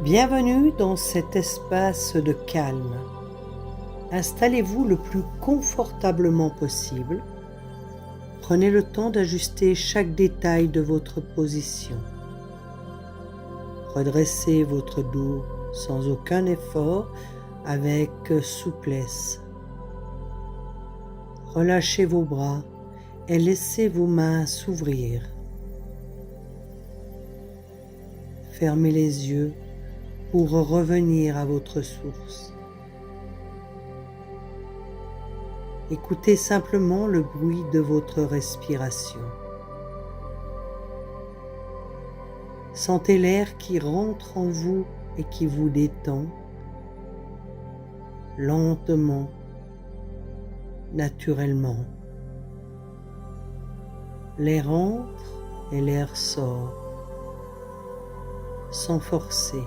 Bienvenue dans cet espace de calme. Installez-vous le plus confortablement possible. Prenez le temps d'ajuster chaque détail de votre position. Redressez votre dos sans aucun effort, avec souplesse. Relâchez vos bras et laissez vos mains s'ouvrir. Fermez les yeux pour revenir à votre source. Écoutez simplement le bruit de votre respiration. Sentez l'air qui rentre en vous et qui vous détend, lentement, naturellement. L'air entre et l'air sort, sans forcer.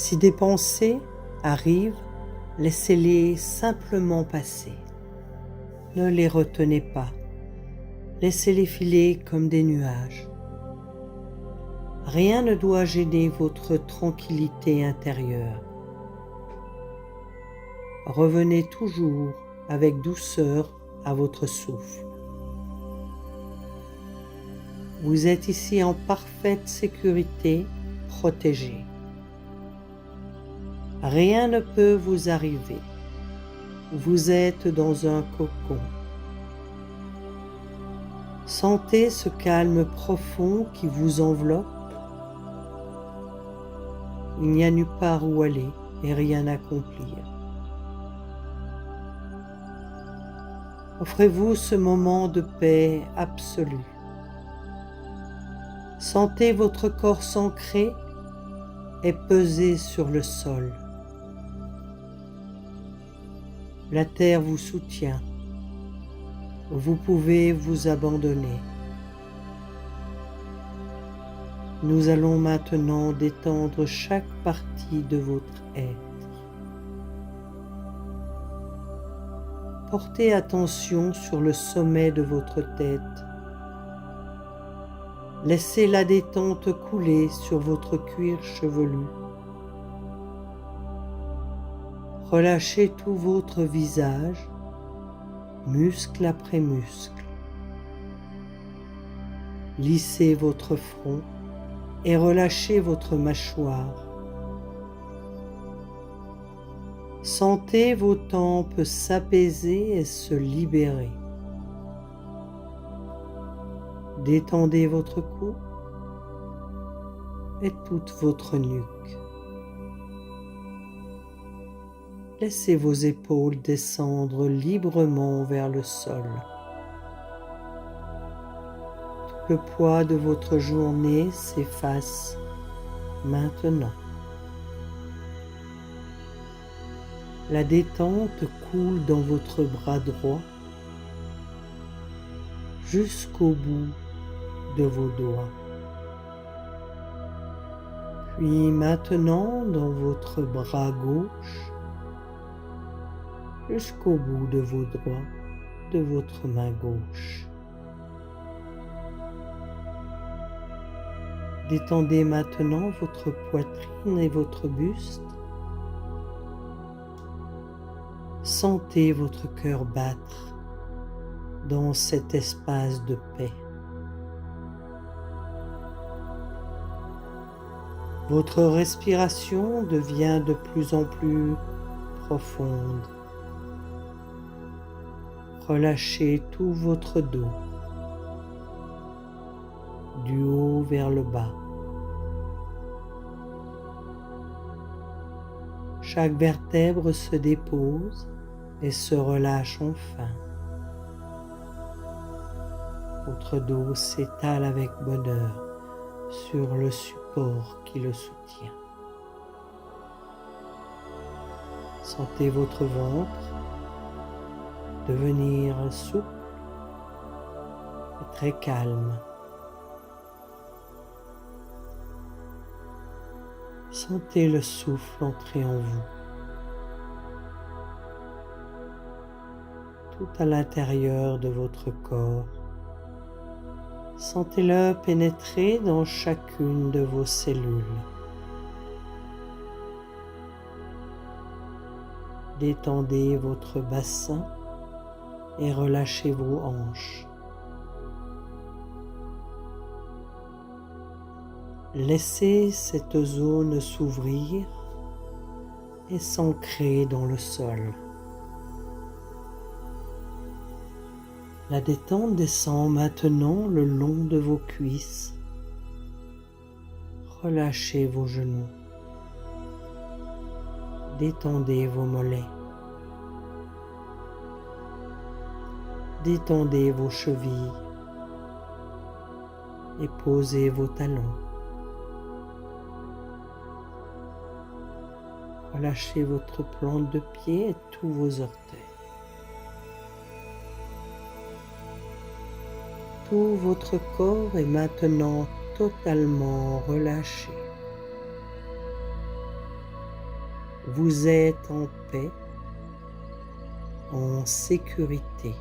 Si des pensées arrivent, laissez-les simplement passer. Ne les retenez pas. Laissez-les filer comme des nuages. Rien ne doit gêner votre tranquillité intérieure. Revenez toujours avec douceur à votre souffle. Vous êtes ici en parfaite sécurité, protégé. Rien ne peut vous arriver. Vous êtes dans un cocon. Sentez ce calme profond qui vous enveloppe. Il n'y a nulle part où aller et rien à accomplir. Offrez-vous ce moment de paix absolue. Sentez votre corps s'ancrer et peser sur le sol. La terre vous soutient. Vous pouvez vous abandonner. Nous allons maintenant détendre chaque partie de votre être. Portez attention sur le sommet de votre tête. Laissez la détente couler sur votre cuir chevelu. Relâchez tout votre visage, muscle après muscle. Lissez votre front et relâchez votre mâchoire. Sentez vos tempes s'apaiser et se libérer. Détendez votre cou et toute votre nuque. Laissez vos épaules descendre librement vers le sol. Tout le poids de votre journée s'efface maintenant. La détente coule dans votre bras droit jusqu'au bout de vos doigts. Puis maintenant dans votre bras gauche jusqu'au bout de vos doigts de votre main gauche. Détendez maintenant votre poitrine et votre buste. Sentez votre cœur battre dans cet espace de paix. Votre respiration devient de plus en plus profonde. Relâchez tout votre dos, du haut vers le bas. Chaque vertèbre se dépose et se relâche enfin. Votre dos s'étale avec bonheur sur le support qui le soutient. Sentez votre ventre devenir souple et très calme. Sentez le souffle entrer en vous. Tout à l'intérieur de votre corps Sentez-le pénétrer dans chacune de vos cellules. Détendez votre bassin et relâchez vos hanches. Laissez cette zone s'ouvrir et s'ancrer dans le sol. La détente descend maintenant le long de vos cuisses. Relâchez vos genoux. Détendez vos mollets. Détendez vos chevilles et posez vos talons. Relâchez votre plante de pied et tous vos orteils. Tout votre corps est maintenant totalement relâché. Vous êtes en paix, en sécurité.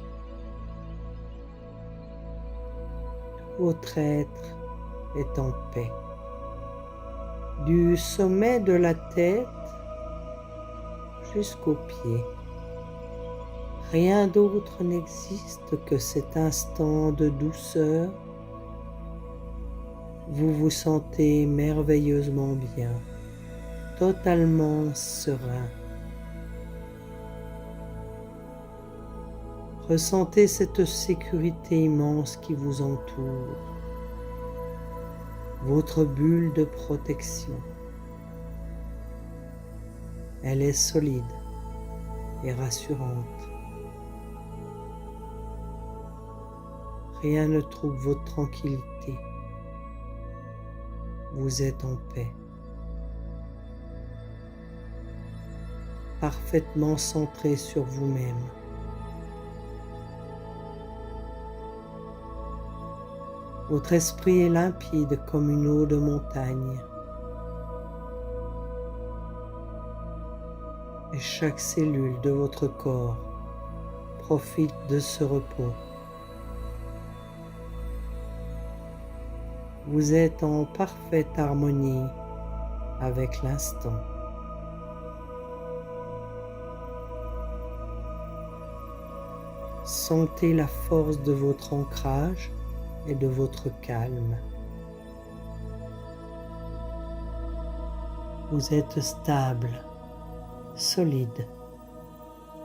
Tout votre être est en paix. Du sommet de la tête jusqu'aux pieds. Rien d'autre n'existe que cet instant de douceur. Vous vous sentez merveilleusement bien, totalement serein. Ressentez cette sécurité immense qui vous entoure, votre bulle de protection. Elle est solide et rassurante. Rien ne trouble votre tranquillité. Vous êtes en paix. Parfaitement centré sur vous-même. Votre esprit est limpide comme une eau de montagne. Et chaque cellule de votre corps profite de ce repos. Vous êtes en parfaite harmonie avec l'instant. Sentez la force de votre ancrage et de votre calme. Vous êtes stable, solide,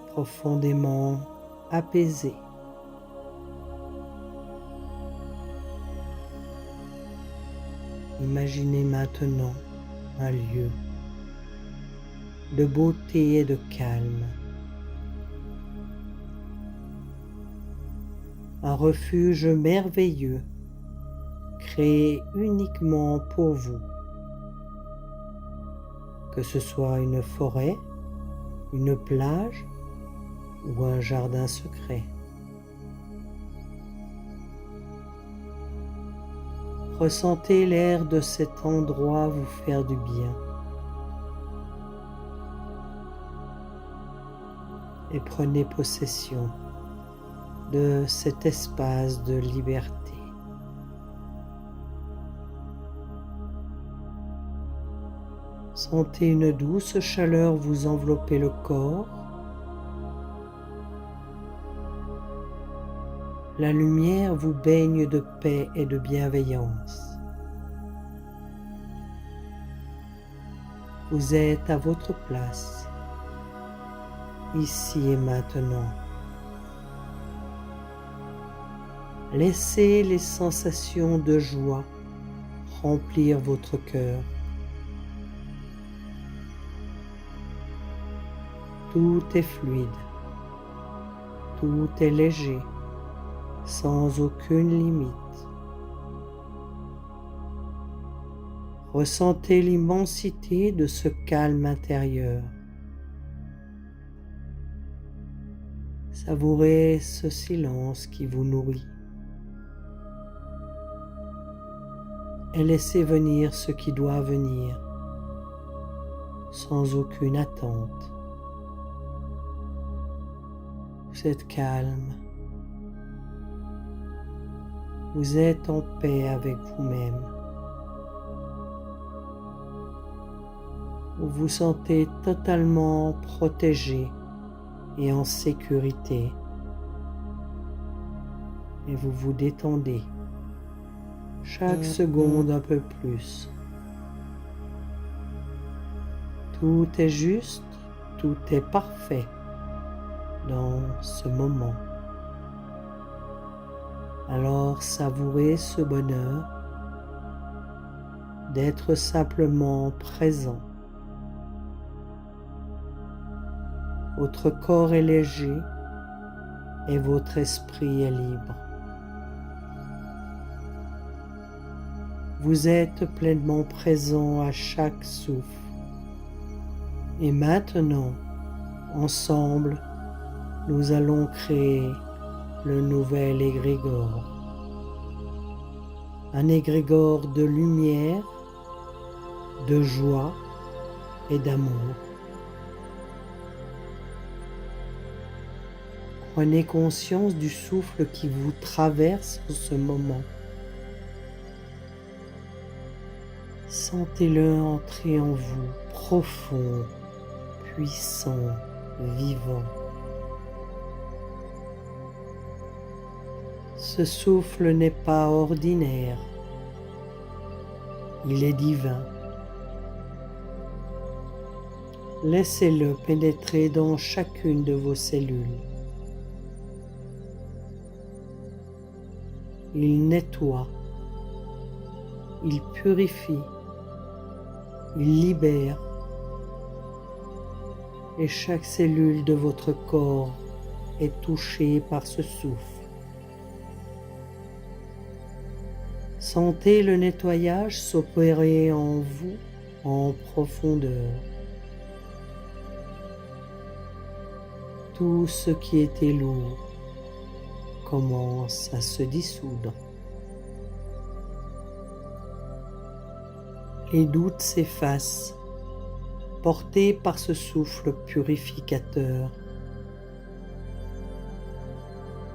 profondément apaisé. Imaginez maintenant un lieu de beauté et de calme, un refuge merveilleux créé uniquement pour vous, que ce soit une forêt, une plage ou un jardin secret. Ressentez l'air de cet endroit vous faire du bien. Et prenez possession de cet espace de liberté. Sentez une douce chaleur vous envelopper le corps. La lumière vous baigne de paix et de bienveillance. Vous êtes à votre place, ici et maintenant. Laissez les sensations de joie remplir votre cœur. Tout est fluide, tout est léger, sans aucune limite. Ressentez l'immensité de ce calme intérieur. Savourez ce silence qui vous nourrit. Et laissez venir ce qui doit venir, sans aucune attente. Vous êtes calme, Vous êtes en paix avec vous-même. Vous vous sentez totalement protégé et en sécurité. Et vous vous détendez chaque seconde un peu plus. Tout est juste, tout est parfait dans ce moment. Alors savourez ce bonheur d'être simplement présent. Votre corps est léger et votre esprit est libre. Vous êtes pleinement présent à chaque souffle. Et maintenant, ensemble, nous allons créer le nouvel égrégore. Un égrégore de lumière, de joie et d'amour. Prenez conscience du souffle qui vous traverse en ce moment. Sentez-le entrer en vous, profond, puissant, vivant. Ce souffle n'est pas ordinaire, il est divin. Laissez-le pénétrer dans chacune de vos cellules. Il nettoie, il purifie, il libère, et chaque cellule de votre corps est touchée par ce souffle. Sentez le nettoyage s'opérer en vous en profondeur. Tout ce qui était lourd commence à se dissoudre. Les doutes s'effacent, portés par ce souffle purificateur.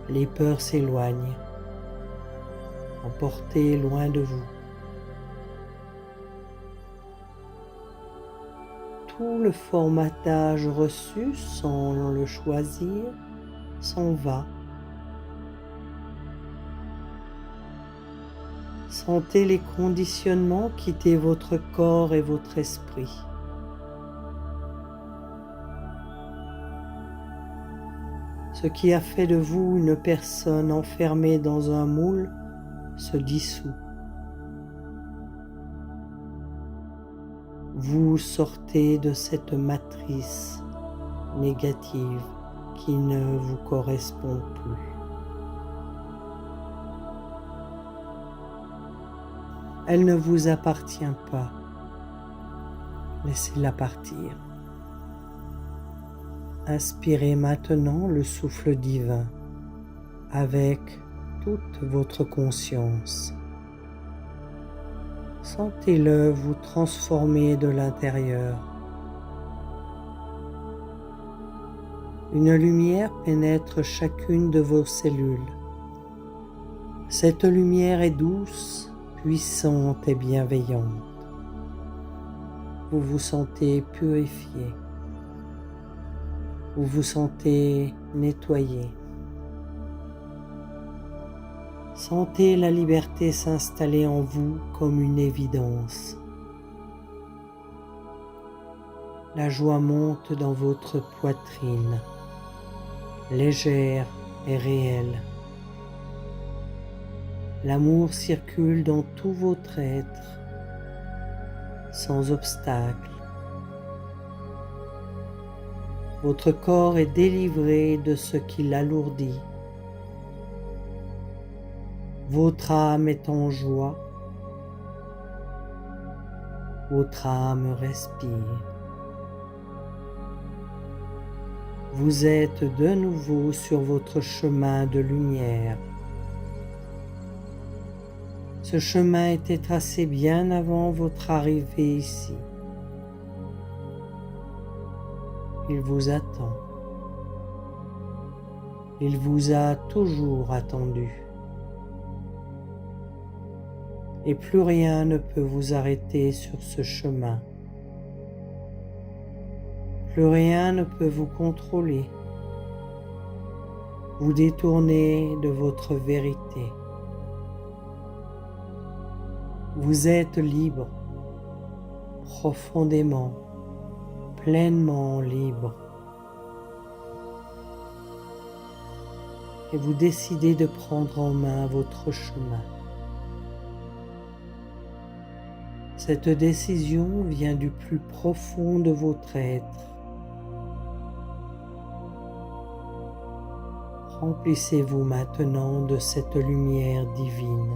Les peurs s'éloignent, emportées loin de vous. Tout le formatage reçu sans le choisir s'en va. Sentez les conditionnements quitter votre corps et votre esprit. Ce qui a fait de vous une personne enfermée dans un moule se dissout. Vous sortez de cette matrice négative qui ne vous correspond plus. Elle ne vous appartient pas. Laissez-la partir. Inspirez maintenant le souffle divin avec toute votre conscience. Sentez-le vous transformer de l'intérieur. Une lumière pénètre chacune de vos cellules. Cette lumière est douce, puissante et bienveillante. Vous vous sentez purifié. Vous vous sentez nettoyé. Sentez la liberté s'installer en vous comme une évidence. La joie monte dans votre poitrine, légère et réelle. L'amour circule dans tout votre être, sans obstacle. Votre corps est délivré de ce qui l'alourdit. Votre âme est en joie. Votre âme respire. Vous êtes de nouveau sur votre chemin de lumière. Ce chemin était tracé bien avant votre arrivée ici. Il vous attend. Il vous a toujours attendu. et plus rien ne peut vous arrêter sur ce chemin. Plus rien ne peut vous contrôler, vous détourner de votre vérité. Vous êtes libre, profondément, pleinement libre. Et vous décidez de prendre en main votre chemin. Cette décision vient du plus profond de votre être. Remplissez-vous maintenant de cette lumière divine.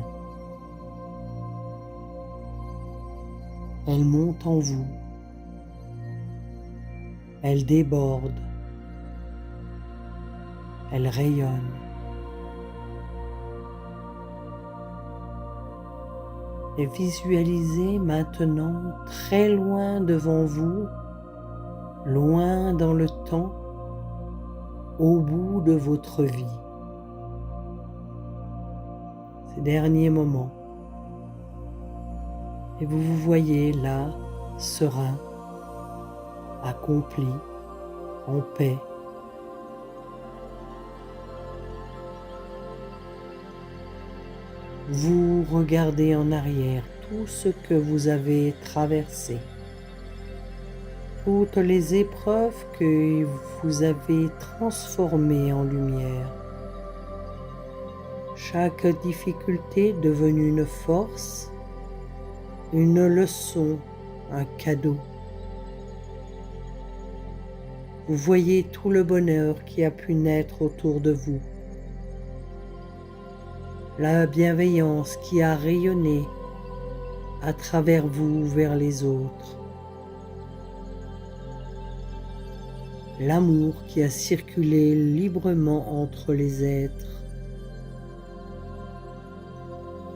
Elle monte en vous. Elle déborde. Elle rayonne. Et visualisez maintenant très loin devant vous, loin dans le temps, au bout de votre vie. Ces derniers moments. Et vous vous voyez là, serein, accompli, en paix. Vous regardez en arrière tout ce que vous avez traversé, toutes les épreuves que vous avez transformées en lumière. Chaque difficulté devenue une force, une leçon, un cadeau. Vous voyez tout le bonheur qui a pu naître autour de vous, la bienveillance qui a rayonné à travers vous vers les autres, l'amour qui a circulé librement entre les êtres.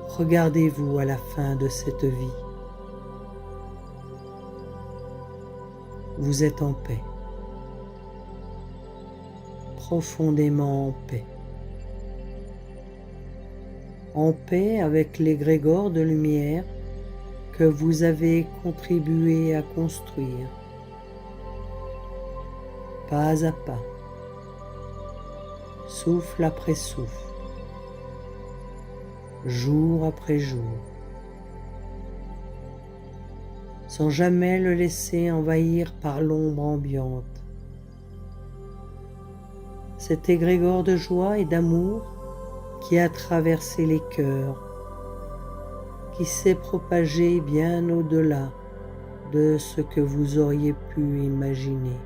Regardez-vous à la fin de cette vie. Vous êtes en paix, profondément en paix avec l'égrégore de lumière que vous avez contribué à construire, pas à pas, souffle après souffle, jour après jour, sans jamais le laisser envahir par l'ombre ambiante. Cet égrégore de joie et d'amour qui a traversé les cœurs, qui s'est propagé bien au-delà de ce que vous auriez pu imaginer.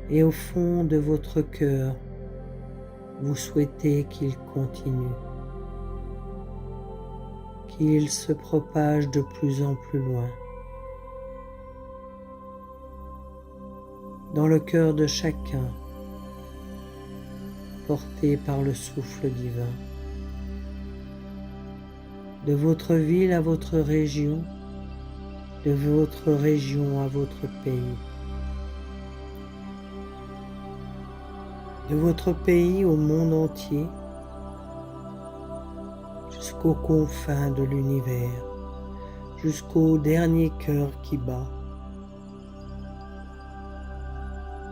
Et au fond de votre cœur, vous souhaitez qu'il continue, qu'il se propage de plus en plus loin. Dans le cœur de chacun, porté par le souffle divin. De votre ville à votre région, de votre région à votre pays. De votre pays au monde entier, jusqu'aux confins de l'univers, jusqu'au dernier cœur qui bat.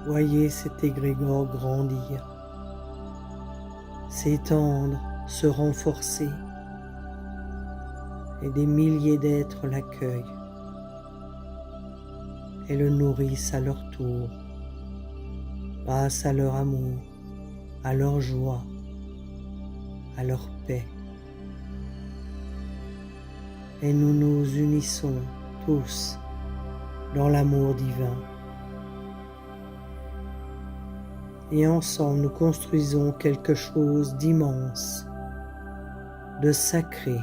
Voyez cet égrégore grandir, s'étendre, se renforcer, et des milliers d'êtres l'accueillent et le nourrissent à leur tour, grâce à leur amour, à leur joie, à leur paix. Et nous nous unissons tous dans l'amour divin. Et ensemble nous construisons quelque chose d'immense, de sacré,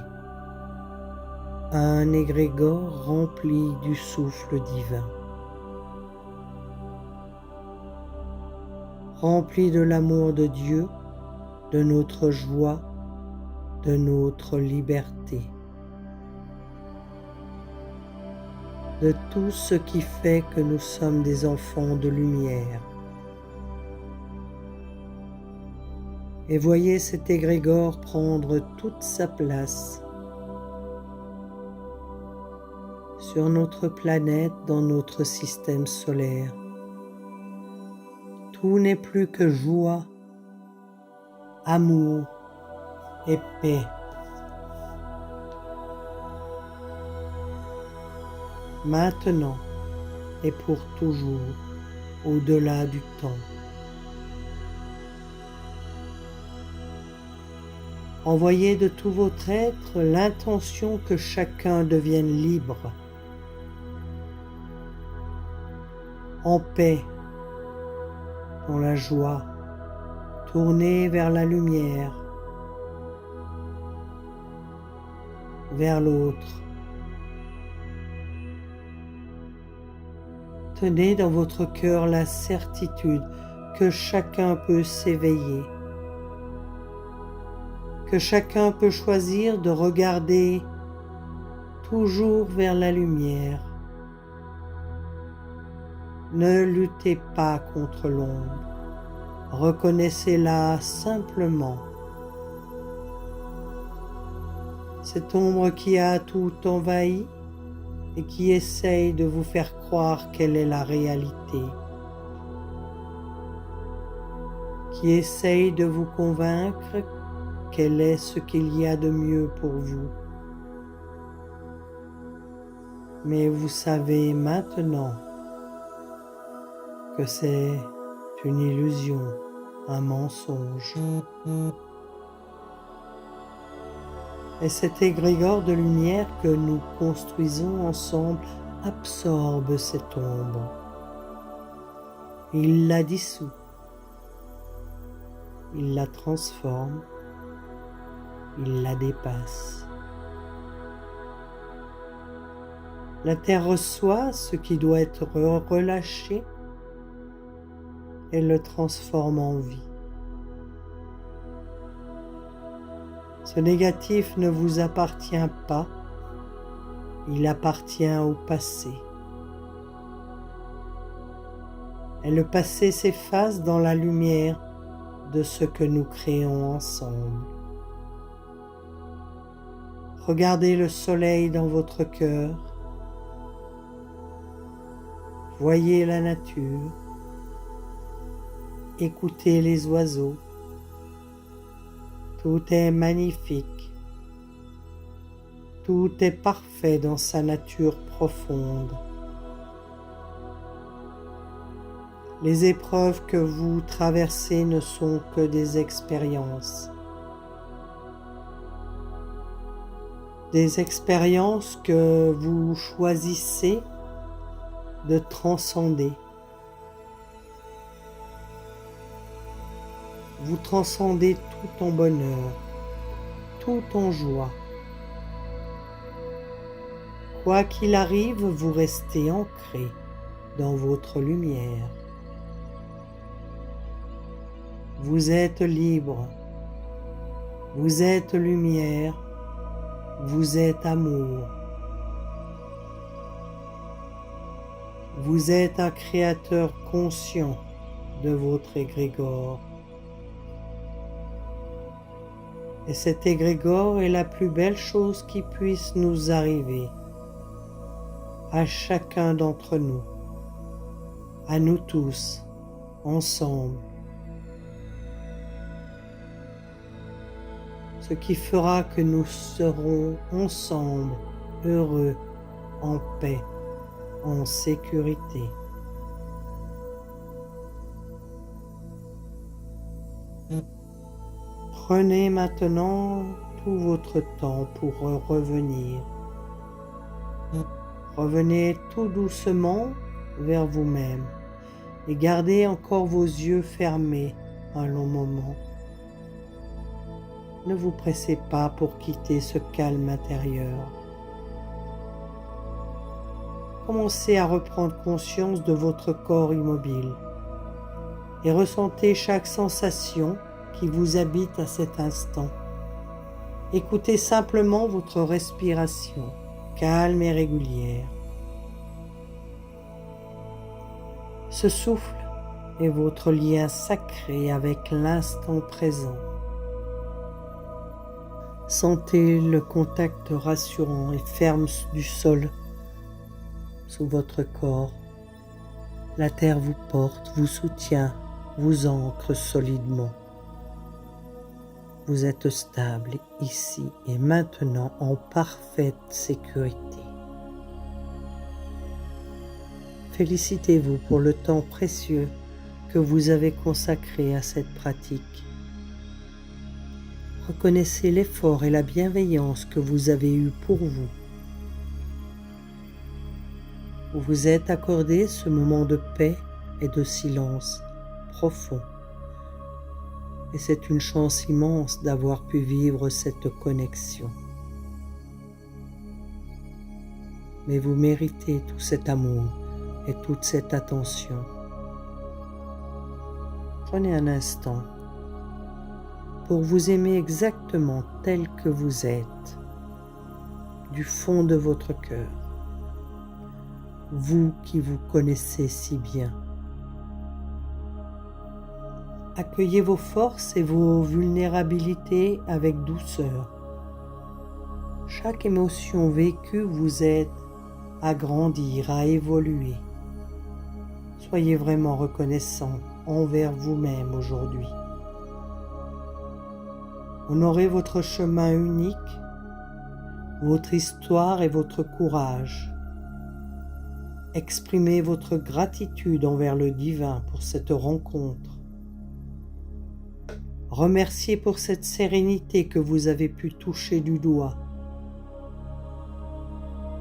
un égrégore rempli du souffle divin, rempli de l'amour de Dieu, de notre joie, de notre liberté, de tout ce qui fait que nous sommes des enfants de lumière. et voyez cet égrégore prendre toute sa place sur notre planète, dans notre système solaire. Tout n'est plus que joie, amour et paix. Maintenant et pour toujours, au-delà du temps. Envoyez de tout votre être l'intention que chacun devienne libre, en paix, dans la joie, tourné vers la lumière, vers l'autre. Tenez dans votre cœur la certitude que chacun peut s'éveiller, que chacun peut choisir de regarder toujours vers la lumière. Ne luttez pas contre l'ombre, reconnaissez-la simplement. Cette ombre qui a tout envahi et qui essaye de vous faire croire qu'elle est la réalité, qui essaye de vous convaincre qu'elle est ce qu'il y a de mieux pour vous. Mais vous savez maintenant que c'est une illusion, un mensonge. Et cet égrégore de lumière que nous construisons ensemble absorbe cette ombre. Il la dissout, il la transforme, il la dépasse. La terre reçoit ce qui doit être relâché et le transforme en vie. Ce négatif ne vous appartient pas, il appartient au passé. Et le passé s'efface dans la lumière de ce que nous créons ensemble. Regardez le soleil dans votre cœur. Voyez la nature. Écoutez les oiseaux. Tout est magnifique. Tout est parfait dans sa nature profonde. Les épreuves que vous traversez ne sont que des expériences. Des expériences que vous choisissez de transcender. Vous transcendez tout en bonheur, tout en joie. Quoi qu'il arrive, vous restez ancré dans votre lumière. Vous êtes libre, vous êtes lumière, vous êtes amour. Vous êtes un créateur conscient de votre égrégore. Et cet égrégore est la plus belle chose qui puisse nous arriver, à chacun d'entre nous, à nous tous, ensemble. Ce qui fera que nous serons ensemble, heureux, en paix, en sécurité. Prenez maintenant tout votre temps pour revenir. Revenez tout doucement vers vous-même et gardez encore vos yeux fermés un long moment. Ne vous pressez pas pour quitter ce calme intérieur. Commencez à reprendre conscience de votre corps immobile et ressentez chaque sensation qui vous habite à cet instant. Écoutez simplement votre respiration, calme et régulière. Ce souffle est votre lien sacré avec l'instant présent. Sentez le contact rassurant et ferme du sol sous votre corps. La terre vous porte, vous soutient, vous ancre solidement. Vous êtes stable ici et maintenant en parfaite sécurité. Félicitez-vous pour le temps précieux que vous avez consacré à cette pratique. Reconnaissez l'effort et la bienveillance que vous avez eus pour vous. Vous vous êtes accordé ce moment de paix et de silence profond. Et c'est une chance immense d'avoir pu vivre cette connexion. Mais vous méritez tout cet amour et toute cette attention. Prenez un instant pour vous aimer exactement tel que vous êtes, du fond de votre cœur, vous qui vous connaissez si bien. Accueillez vos forces et vos vulnérabilités avec douceur. Chaque émotion vécue vous aide à grandir, à évoluer. Soyez vraiment reconnaissant envers vous-même aujourd'hui. Honorez votre chemin unique, votre histoire et votre courage. Exprimez votre gratitude envers le divin pour cette rencontre. Remerciez pour cette sérénité que vous avez pu toucher du doigt.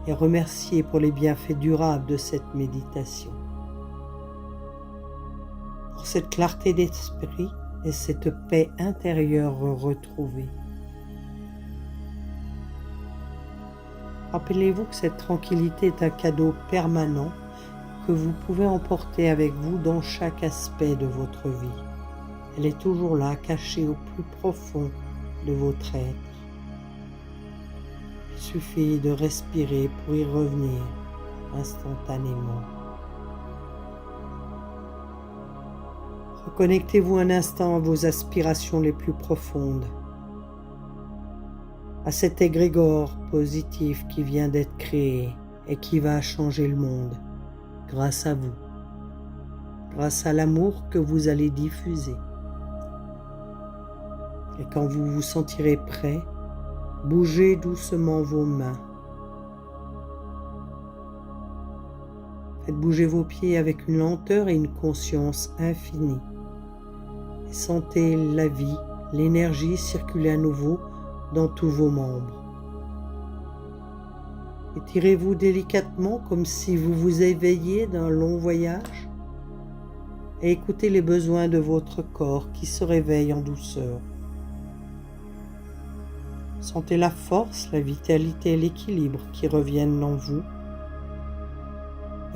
Et remerciez pour les bienfaits durables de cette méditation. Pour cette clarté d'esprit et cette paix intérieure retrouvée. Rappelez-vous que cette tranquillité est un cadeau permanent que vous pouvez emporter avec vous dans chaque aspect de votre vie. Elle est toujours là, cachée au plus profond de votre être. Il suffit de respirer pour y revenir instantanément. Reconnectez-vous un instant à vos aspirations les plus profondes, à cet égrégore positif qui vient d'être créé et qui va changer le monde grâce à vous, grâce à l'amour que vous allez diffuser. Et quand vous vous sentirez prêt, bougez doucement vos mains. Faites bouger vos pieds avec une lenteur et une conscience infinie. Et sentez la vie, l'énergie circuler à nouveau dans tous vos membres. Étirez-vous délicatement comme si vous vous éveilliez d'un long voyage et écoutez les besoins de votre corps qui se réveille en douceur. Sentez la force, la vitalité et l'équilibre qui reviennent en vous.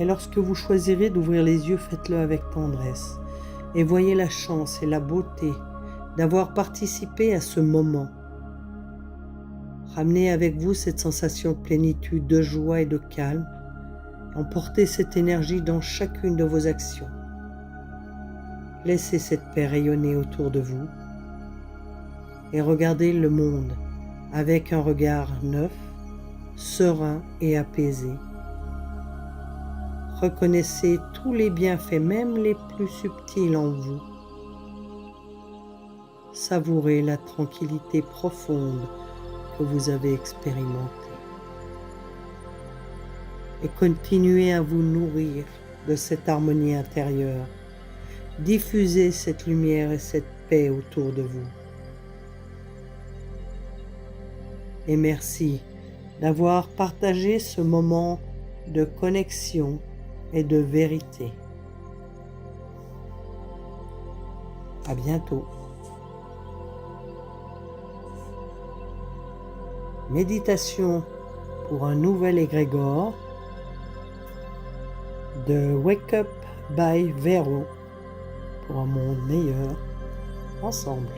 Et lorsque vous choisirez d'ouvrir les yeux, faites-le avec tendresse. Et voyez la chance et la beauté d'avoir participé à ce moment. Ramenez avec vous cette sensation de plénitude, de joie et de calme. Emportez cette énergie dans chacune de vos actions. Laissez cette paix rayonner autour de vous. Et regardez le monde avec un regard neuf, serein et apaisé. Reconnaissez tous les bienfaits, même les plus subtils en vous. Savourez la tranquillité profonde que vous avez expérimentée. Et continuez à vous nourrir de cette harmonie intérieure. Diffusez cette lumière et cette paix autour de vous. Et merci d'avoir partagé ce moment de connexion et de vérité. À bientôt. Méditation pour un nouvel égrégore de Wake Up by Vero pour un monde meilleur ensemble.